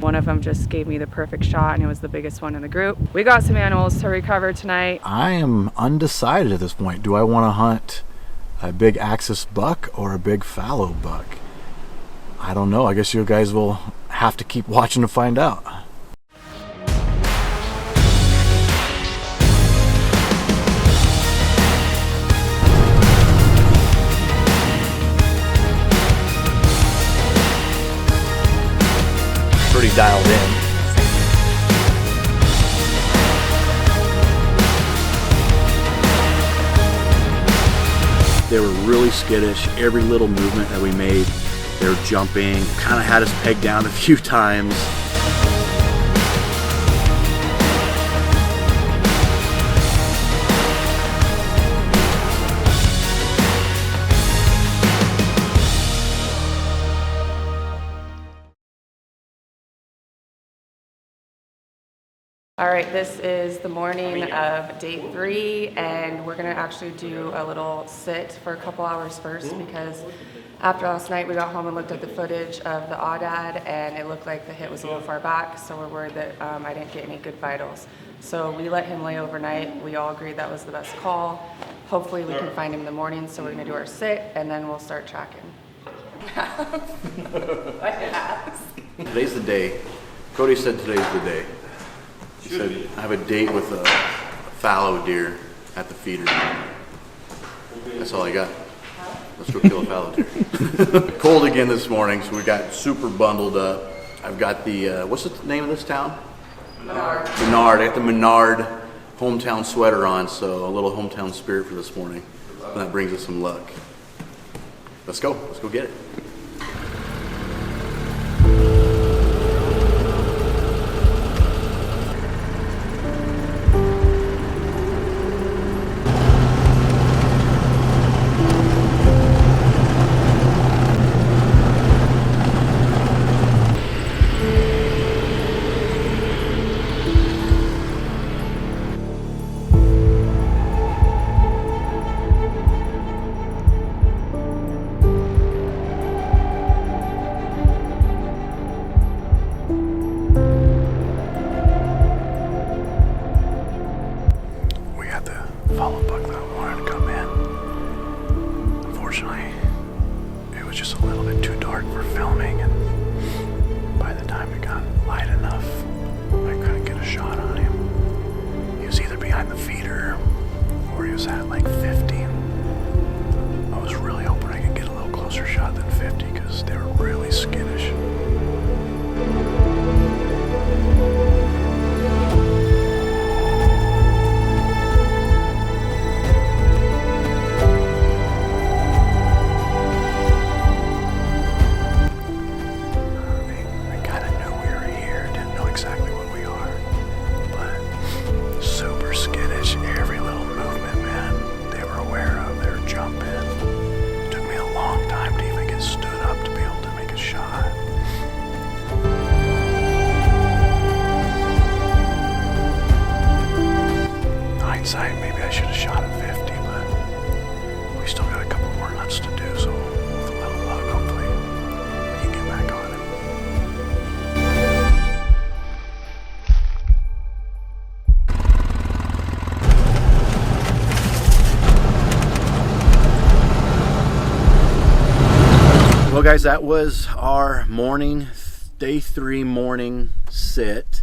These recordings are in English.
One of them just gave me the perfect shot and it was the biggest one in the group. We got some animals to recover tonight. I am undecided at this point. Do I want to hunt a big axis buck or a big fallow buck? I don't know. I guess you guys will have to keep watching to find out. Pretty dialed in. They were really skittish. Every little movement that we made, they were jumping. Kind of had us pegged down a few times. All right, this is the morning of day 3, and we're gonna actually do a little sit for a couple hours first because after last night we got home and looked at the footage of the Aoudad and it looked like the hit was a little far back, so we're worried that I didn't get any good vitals. So we let him lay overnight. We all agreed that was the best call. Hopefully we can find him in the morning, so we're gonna do our sit and then we'll start tracking. Today's the day. Cody said today's the day. He said, I have a date with a fallow deer at the feeder. That's all I got. Let's go kill a fallow deer. Cold again this morning, so we got super bundled up. I've got the, what's the name of this town? Menard. Menard. I got the Menard hometown sweater on, so a little hometown spirit for this morning. And that brings us some luck. Let's go get it. Fallow buck that wanted to come in. Unfortunately, it was just a little bit too dark for filming, and by the time it got light enough, I couldn't get a shot on him. He was either behind the feeder or he was at like 50. I was really hoping I could get a little closer shot than 50 because they were really skittish. Maybe I should have shot at 50, but we still got a couple more nuts to do, so with a little luck, hopefully we can get back on it. Well guys, that was our morning, day 3 morning sit.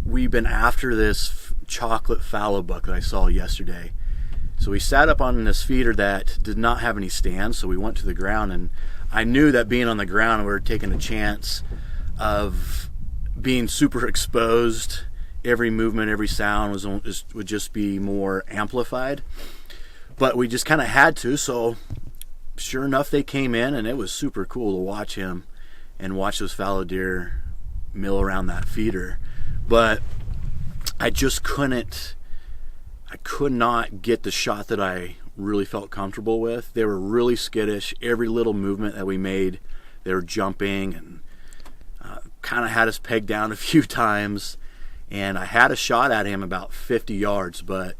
We've been after this chocolate fallow buck that I saw yesterday. So we sat up on this feeder that did not have any stands, so we went to the ground, and I knew that being on the ground we were taking a chance of being super exposed. Every movement, every sound would just be more amplified. But we just kind of had to, so sure enough they came in, and it was super cool to watch him and watch those fallow deer mill around that feeder. But I just I could not get the shot that I really felt comfortable with. They were really skittish. Every little movement that we made, they were jumping and kind of had us pegged down a few times. And I had a shot at him about 50 yards, but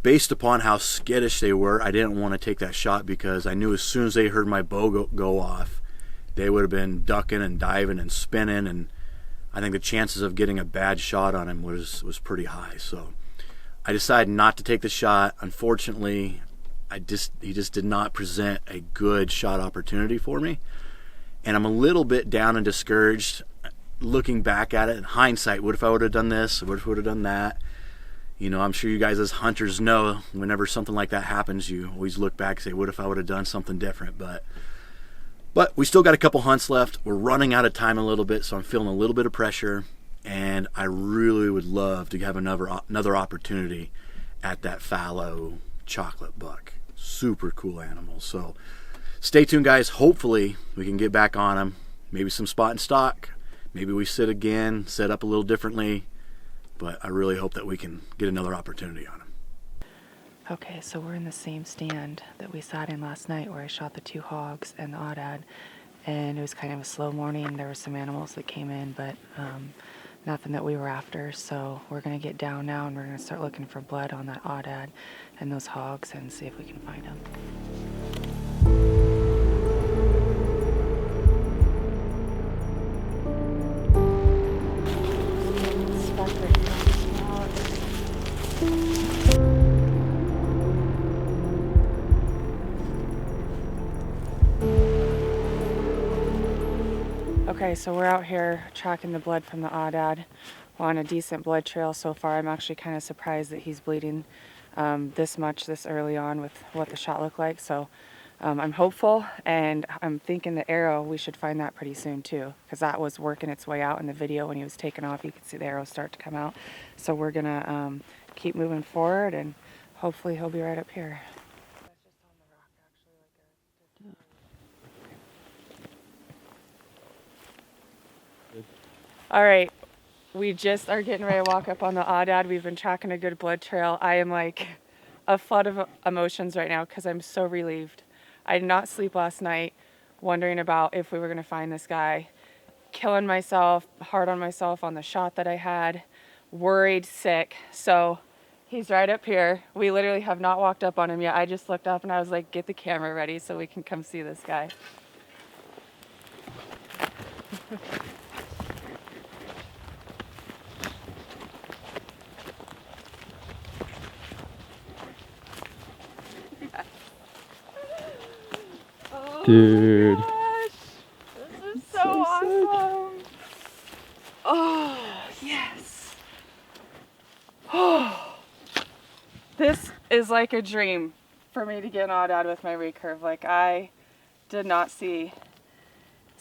based upon how skittish they were, I didn't want to take that shot because I knew as soon as they heard my bow go off, they would have been ducking and diving and spinning, and I think the chances of getting a bad shot on him was pretty high. So I decided not to take the shot. Unfortunately, he just did not present a good shot opportunity for me, and I'm a little bit down and discouraged looking back at it in hindsight. What if I would have done this? What if I would have done that? You know, I'm sure you guys as hunters know whenever something like that happens, you always look back and say, what if I would have done something different? But we still got a couple hunts left. We're running out of time a little bit, so I'm feeling a little bit of pressure, and I really would love to have another opportunity at that fallow chocolate buck. Super cool animal. So stay tuned, guys. Hopefully we can get back on him. Maybe some spot and stock. Maybe we sit again, set up a little differently. But I really hope that we can get another opportunity on him. Okay, so we're in the same stand that we sat in last night where I shot the 2 hogs and the Aoudad, and it was kind of a slow morning. There were some animals that came in, but nothing that we were after. So we're going to get down now, and we're going to start looking for blood on that Aoudad and those hogs and see if we can find them. Okay, so we're out here tracking the blood from the Aoudad. We're on a decent blood trail so far. I'm actually kind of surprised that he's bleeding this much this early on with what the shot looked like. So I'm hopeful, and I'm thinking the arrow, we should find that pretty soon too, because that was working its way out in the video. When he was taken off, you could see the arrow start to come out. So we're gonna keep moving forward, and hopefully he'll be right up here. All right, we just are getting ready to walk up on the Aoudad. We've been tracking a good blood trail. I am like a flood of emotions right now because I'm so relieved. I did not sleep last night wondering about if we were going to find this guy. Killing myself, hard on myself on the shot that I had, worried, sick. So he's right up here. We literally have not walked up on him yet. I just looked up and I was like, get the camera ready so we can come see this guy. Dude. Gosh, this is so awesome. Oh, yes. Oh, this is like a dream for me to get an Aoudad with my recurve. Like, I did not see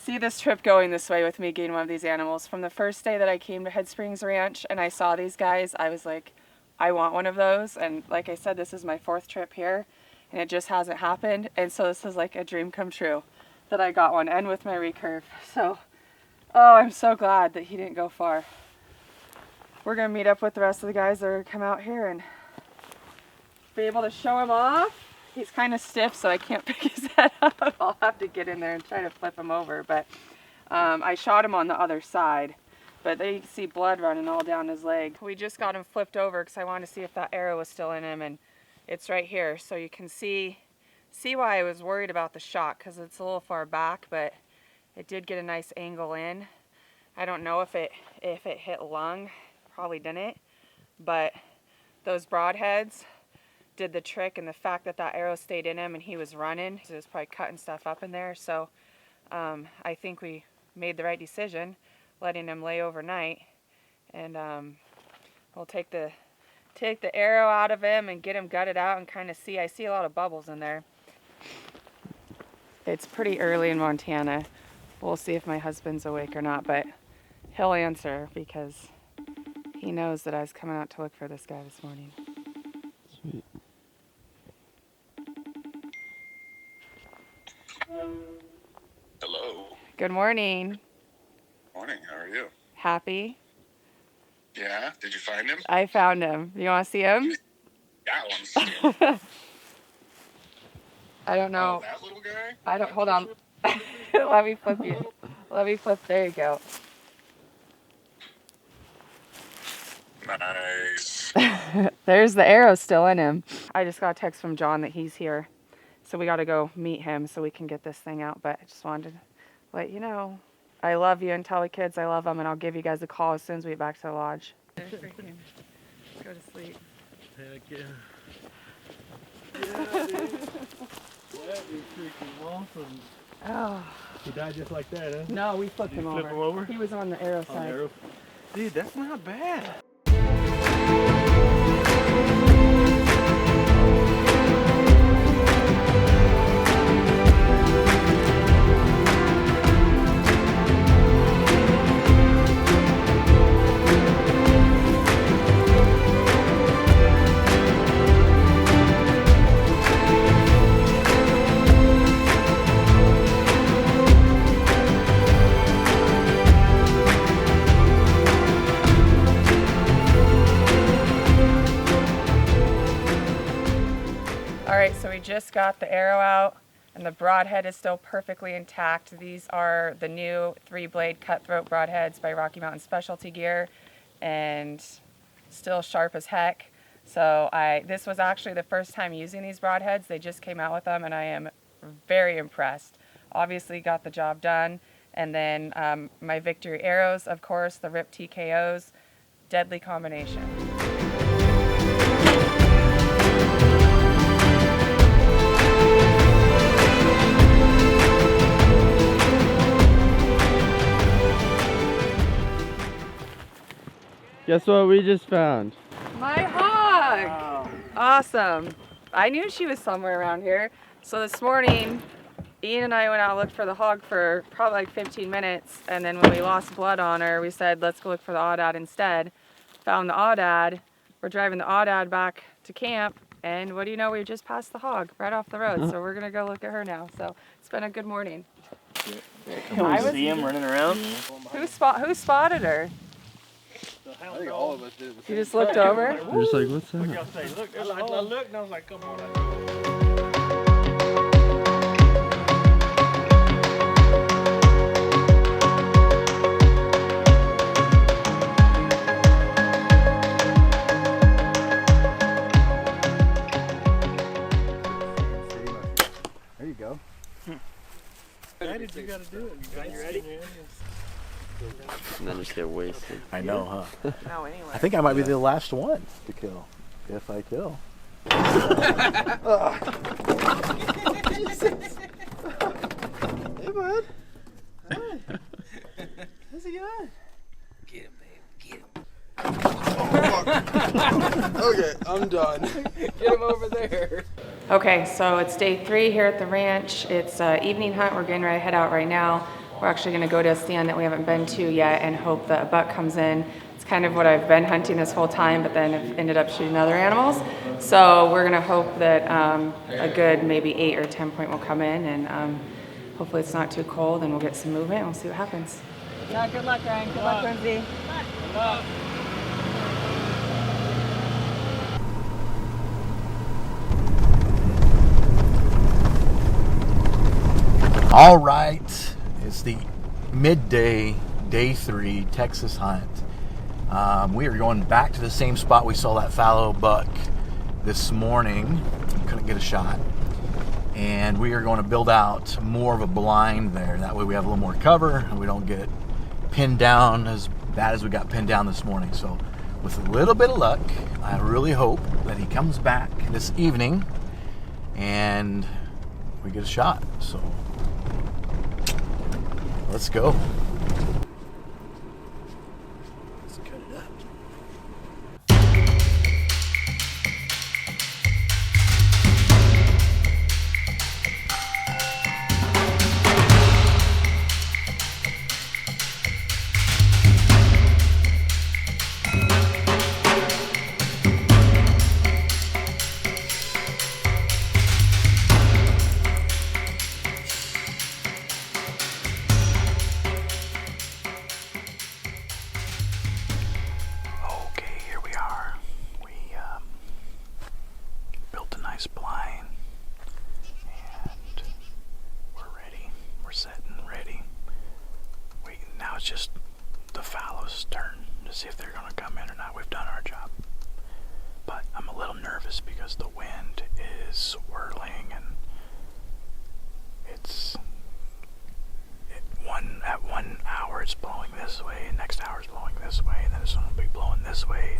this trip going this way with me getting one of these animals. From the first day that I came to Head Springs Ranch and I saw these guys, I was like, I want one of those. And like I said, this is my 4th trip here, and it just hasn't happened. And so this is like a dream come true that I got one, and with my recurve. So, oh, I'm so glad that he didn't go far. We're gonna meet up with the rest of the guys that are come out here and be able to show him off. He's kind of stiff, so I can't pick his head up. I'll have to get in there and try to flip him over. But I shot him on the other side, but there you can see blood running all down his leg. We just got him flipped over because I wanted to see if that arrow was still in him, and it's right here. So you can see why I was worried about the shot, because it's a little far back, but it did get a nice angle in. I don't know if it hit lung, probably didn't, but those broadheads did the trick, and the fact that that arrow stayed in him and he was running, so it was probably cutting stuff up in there. So I think we made the right decision letting him lay overnight, and we'll take the arrow out of him and get him gutted out and kind of see. I see a lot of bubbles in there. It's pretty early in Montana. We'll see if my husband's awake or not, but he'll answer because he knows that I was coming out to look for this guy this morning. Sweet. Hello. Good morning. Morning. How are you? Happy? Yeah. Did you find him? I found him. You want to see him? Yeah, I want to see him. I don't know. Oh, that little guy? I don't. Hold on. Let me flip you. Let me flip. There you go. Nice. There's the arrow still in him. I just got a text from John that he's here, so we got to go meet him so we can get this thing out. But I just wanted to let you know. I love you, and tell the kids I love them, and I'll give you guys a call as soon as we get back to the lodge. They're freaking, go to sleep. Heck yeah. Yeah, dude. That is freaking awesome. Oh. He died just like that, huh? No, we flipped him over. Flip him over? He was on the arrow On side. arrow. Dude, that's not bad. Alright, so we just got the arrow out and the broadhead is still perfectly intact. These are the new 3-blade cutthroat broadheads by Rocky Mountain Specialty Gear and still sharp as heck. So this was actually the first time using these broadheads. They just came out with them and I am very impressed. Obviously got the job done. And then my Victory arrows, of course, the RIP TKOs, deadly combination. Guess what we just found? My hog! Wow. Awesome. I knew she was somewhere around here. So this morning, Ian and I went out and looked for the hog for probably like 15 minutes. And then when we lost blood on her, we said, let's go look for the Aoudad instead. Found the Aoudad. We're driving the Aoudad back to camp. And what do you know? We just passed the hog right off the road. So we're going to go look at her now. So it's been a good morning. I see him running around. Who spotted her? I think all of us did. You just looked over? We're just like, what's that? What y'all say? Look, I looked and I was like, come on. There you go. Why did you gotta do it? You ready? And then just get wasted. I know, huh? No, anyway. I think I might be the last one to kill, if I kill. Hey, bud. Hi. How's it going? Get him, babe. Get him. Okay, I'm done. Get him over there. Okay, so it's day 3 here at the ranch. It's evening hunt. We're getting ready to head out right now. We're actually going to go to a stand that we haven't been to yet and hope that a buck comes in. It's kind of what I've been hunting this whole time, but then I've ended up shooting other animals. So we're going to hope that a good maybe 8 or 10 point will come in, and hopefully it's not too cold and we'll get some movement and we'll see what happens. Yeah, good luck, Ryan. Good luck, Lindsay. Good luck. All right, it's the midday, day 3 Texas hunt. We are going back to the same spot we saw that fallow buck this morning. Couldn't get a shot. And we are going to build out more of a blind there. That way we have a little more cover and we don't get pinned down as bad as we got pinned down this morning. So with a little bit of luck, I really hope that he comes back this evening and we get a shot. So let's go. Let's cut it up. Blind, and we're ready. We're set and ready. Now it's just the Fallow's turn to see if they're going to come in or not. We've done our job, but I'm a little nervous because the wind is swirling and at 1 hour it's blowing this way, and next hour it's blowing this way, and then it's going to be blowing this way.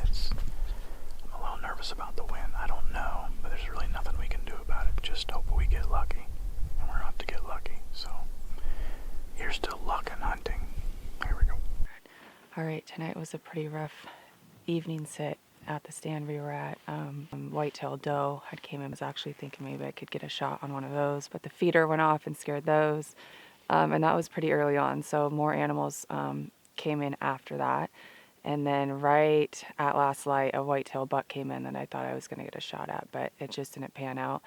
I'm a little nervous about the wind. I don't know, but there's really nothing we can do about it. Just hope we get lucky, and we're about to get lucky. So here's to luck and hunting. Here we go. All right, tonight was a pretty rough evening sit at the stand we were at. Whitetail doe had came in. I was actually thinking maybe I could get a shot on one of those, but the feeder went off and scared those. And that was pretty early on, so more animals came in after that. And then right at last light, a whitetail buck came in that I thought I was going to get a shot at, but it just didn't pan out.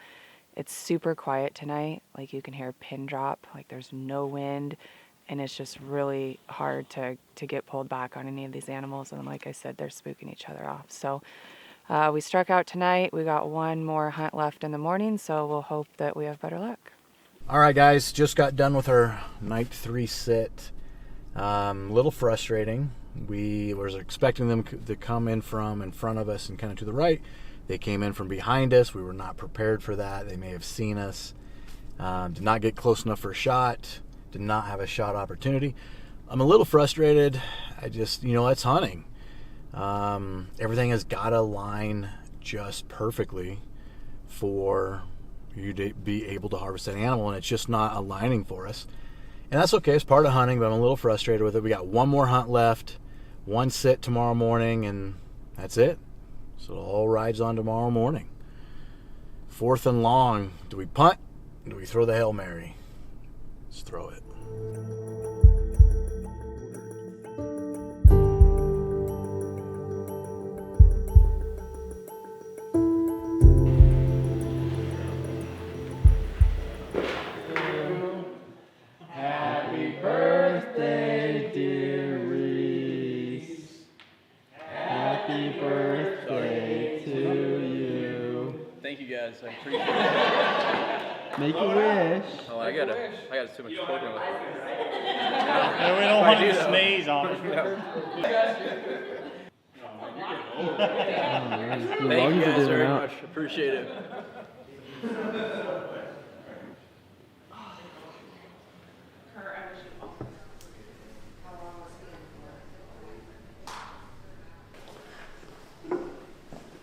It's super quiet tonight. Like, you can hear a pin drop, like there's no wind, and it's just really hard to get pulled back on any of these animals. And like I said, they're spooking each other off. So we struck out tonight. We got one more hunt left in the morning, so we'll hope that we have better luck. All right, guys, just got done with our night 3 sit. A little frustrating. We was expecting them to come in from in front of us and kind of to the right. They came in from behind us. We were not prepared for that. They may have seen us. Did not get close enough for a shot. Did not have a shot opportunity. I'm a little frustrated. I just, it's hunting. Everything has got to line just perfectly for you to be able to harvest an animal, and it's just not aligning for us. And that's okay. It's part of hunting, but I'm a little frustrated with it. We got one more hunt left, one sit tomorrow morning, and that's it. So it all rides on tomorrow morning. 4th and long. Do we punt? Do we throw the Hail Mary? Let's throw it. Happy birthday, dear Reese. Happy birthday to you. Thank you guys. I appreciate it. Make a wish. Oh, I got too much spoken with. And we don't want you to sneeze on it. Thank you guys very much. Appreciate it.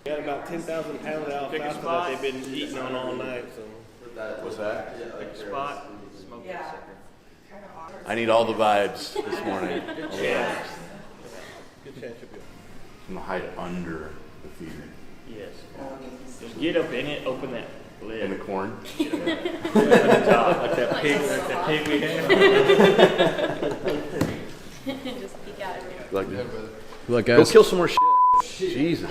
Got about 10,000 pounds of alfalfa that they've been eating on all night. So. What's that? Pick a spot. Smoke it. I need all the vibes this morning. Good chance you'll be okay. I'm gonna hide under the feeder. Yes. Just get up in it, open that lid. In the corn. Like that pig we have. Just peek out of it. Like, Look, go kill some more shit. Jesus.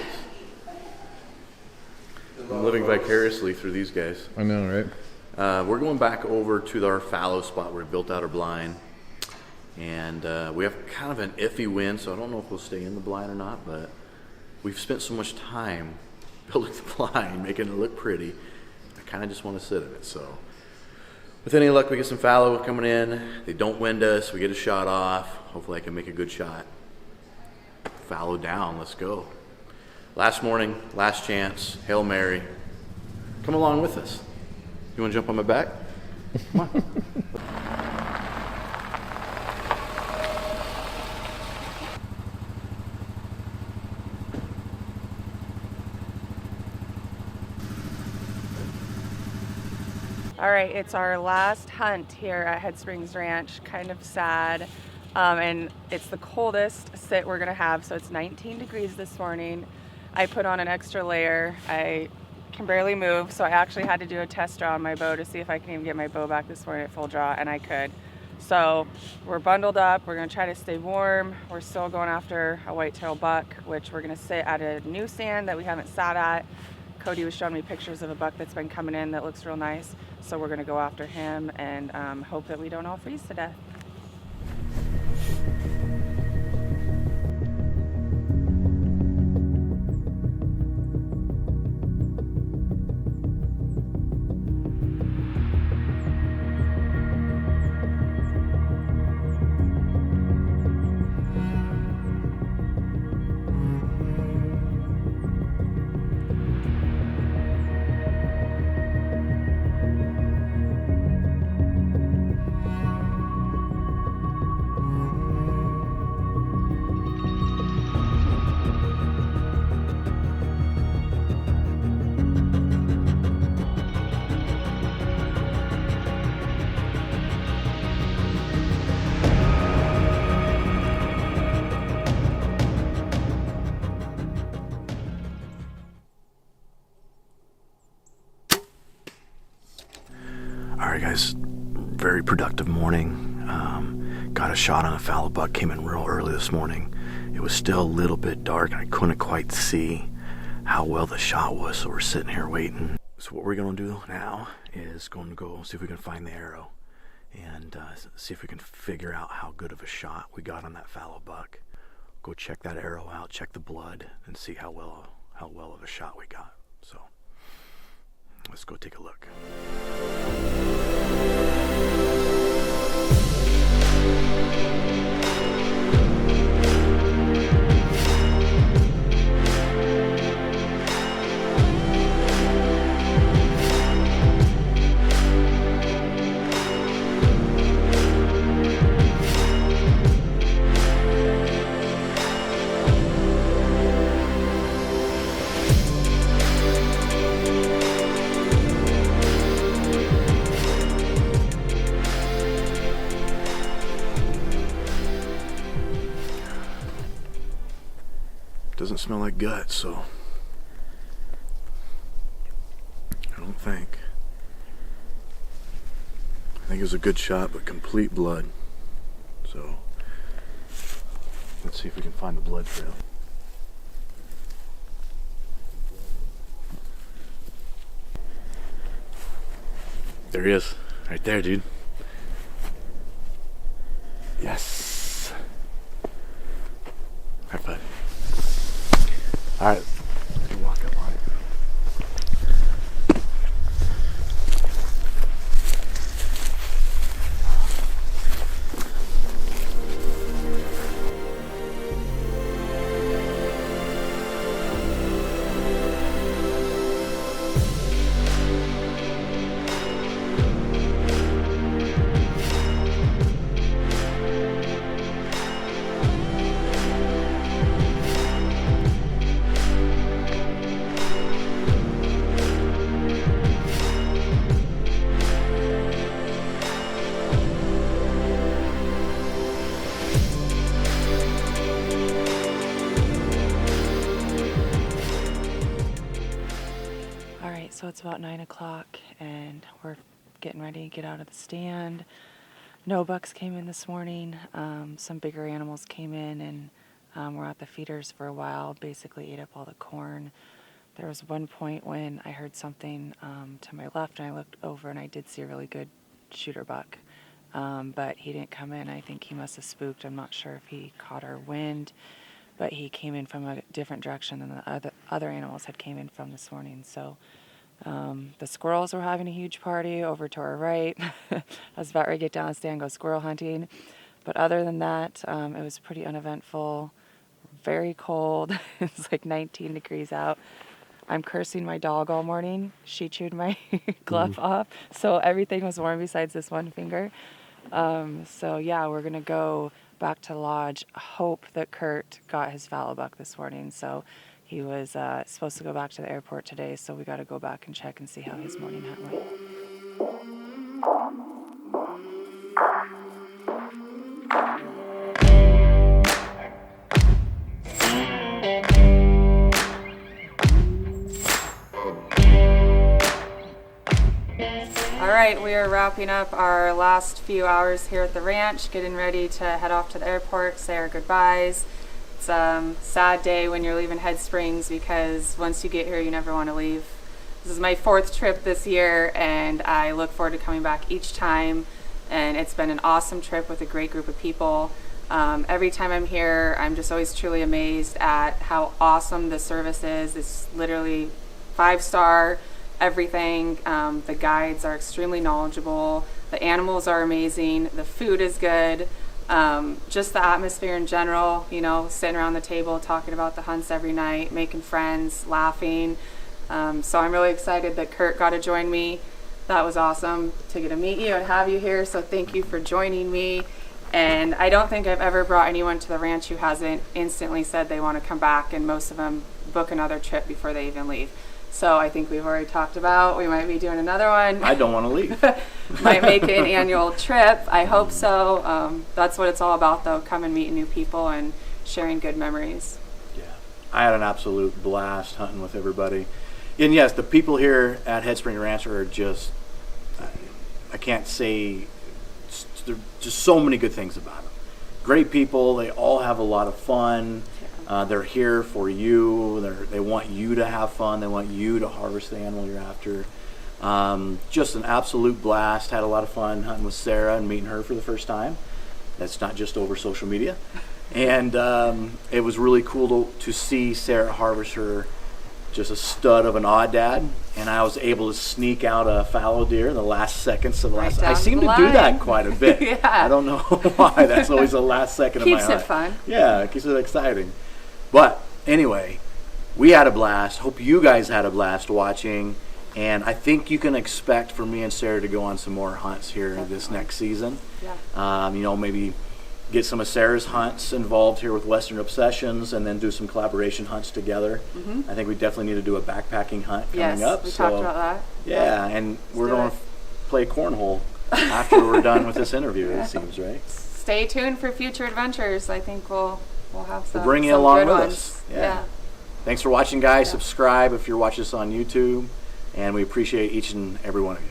I'm living vicariously through these guys. I know, right? We're going back over to our fallow spot where we built out our blind. And we have kind of an iffy wind, so I don't know if we'll stay in the blind or not, but we've spent so much time building the blind, making it look pretty. I kind of just want to sit in it. So with any luck, we get some fallow coming in. They don't wind us. We get a shot off. Hopefully I can make a good shot. Fallow down. Let's go. Last morning, last chance, Hail Mary. Come along with us. You want to jump on my back? Come on. All right, it's our last hunt here at Head Springs Ranch. Kind of sad. And it's the coldest sit we're gonna have, so it's 19 degrees this morning. I put on an extra layer. I can barely move, so I actually had to do a test draw on my bow to see if I can even get my bow back this morning at full draw, and I could. So we're bundled up. We're gonna try to stay warm. We're still going after a whitetail buck, which we're gonna sit at a new stand that we haven't sat at. Cody was showing me pictures of a buck that's been coming in that looks real nice. So we're gonna go after him and hope that we don't all freeze to death. Alright guys, very productive morning. Got a shot on a fallow buck, came in real early this morning. It was still a little bit dark and I couldn't quite see how well the shot was, so we're sitting here waiting. So what we're going to do now is going to go see if we can find the arrow and see if we can figure out how good of a shot we got on that fallow buck. Go check that arrow out, check the blood, and see how well of a shot we got. So let's go take a look. Doesn't smell like guts, so I don't think. I think it was a good shot, but complete blood. So let's see if we can find the blood trail. There he is, right there, dude. Yes. High five. All right, let's walk up on it. So it's about 9 o'clock and we're getting ready to get out of the stand. No bucks came in this morning. Some bigger animals came in and were at the feeders for a while, basically ate up all the corn. There was one point when I heard something to my left and I looked over and I did see a really good shooter buck. But he didn't come in. I think he must have spooked. I'm not sure if he caught our wind, but he came in from a different direction than the other animals had came in from this morning. So the squirrels were having a huge party over to our right. I was about ready to get down the stand and go squirrel hunting. But other than that, it was pretty uneventful, very cold. It's like 19 degrees out. I'm cursing my dog all morning. She chewed my glove off. So everything was warm besides this one finger. So yeah, we're going to go back to the lodge. Hope that Kurt got his fallow buck this morning. So he was supposed to go back to the airport today, so we got to go back and check and see how his morning hunt went. All right, we are wrapping up our last few hours here at the ranch, getting ready to head off to the airport, say our goodbyes. It's a sad day when you're leaving Head Springs because once you get here, you never want to leave. This is my 4th trip this year, and I look forward to coming back each time. And it's been an awesome trip with a great group of people. Every time I'm here, I'm just always truly amazed at how awesome the service is. It's literally 5-star, everything. The guides are extremely knowledgeable. The animals are amazing. The food is good. Just the atmosphere in general, you know, sitting around the table, talking about the hunts every night, making friends, laughing. So I'm really excited that Kurt got to join me. That was awesome to get to meet you and have you here. So thank you for joining me. And I don't think I've ever brought anyone to the ranch who hasn't instantly said they want to come back, and most of them book another trip before they even leave. So I think we've already talked about we might be doing another one. I don't want to leave. Might make it an annual trip. I hope so. That's what it's all about, though, coming meeting new people and sharing good memories. Yeah, I had an absolute blast hunting with everybody. And yes, the people here at Head Spring Ranch are just can't say, there's just so many good things about them. Great people. They all have a lot of fun. They're here for you. They want you to have fun. They want you to harvest the animal you're after. Just an absolute blast. Had a lot of fun hunting with Sara and meeting her for the first time. That's not just over social media. And it was really cool to see Sara harvest her, just a stud of an Aoudad, and I was able to sneak out a fallow deer in the last seconds of the last. I seem to do that quite a bit. Yeah. I don't know why. That's always the last second of my hunt. Keeps it fun. Yeah, it keeps it exciting. But anyway, we had a blast. Hope you guys had a blast watching. And I think you can expect for me and Sara to go on some more hunts here this next season. Yeah. Maybe get some of Sara's hunts involved here with Western Obsessions, and then do some collaboration hunts together. Mm-hmm. I think we definitely need to do a backpacking hunt coming up. We talked about that. Yeah, and we're do going it. to play cornhole after we're done with this interview, it seems, right? Stay tuned for future adventures. I think we'll have some. We'll bring you some along good with ones. us. Yeah. Thanks for watching, guys. Subscribe if you're watching this on YouTube, and we appreciate each and every one of you.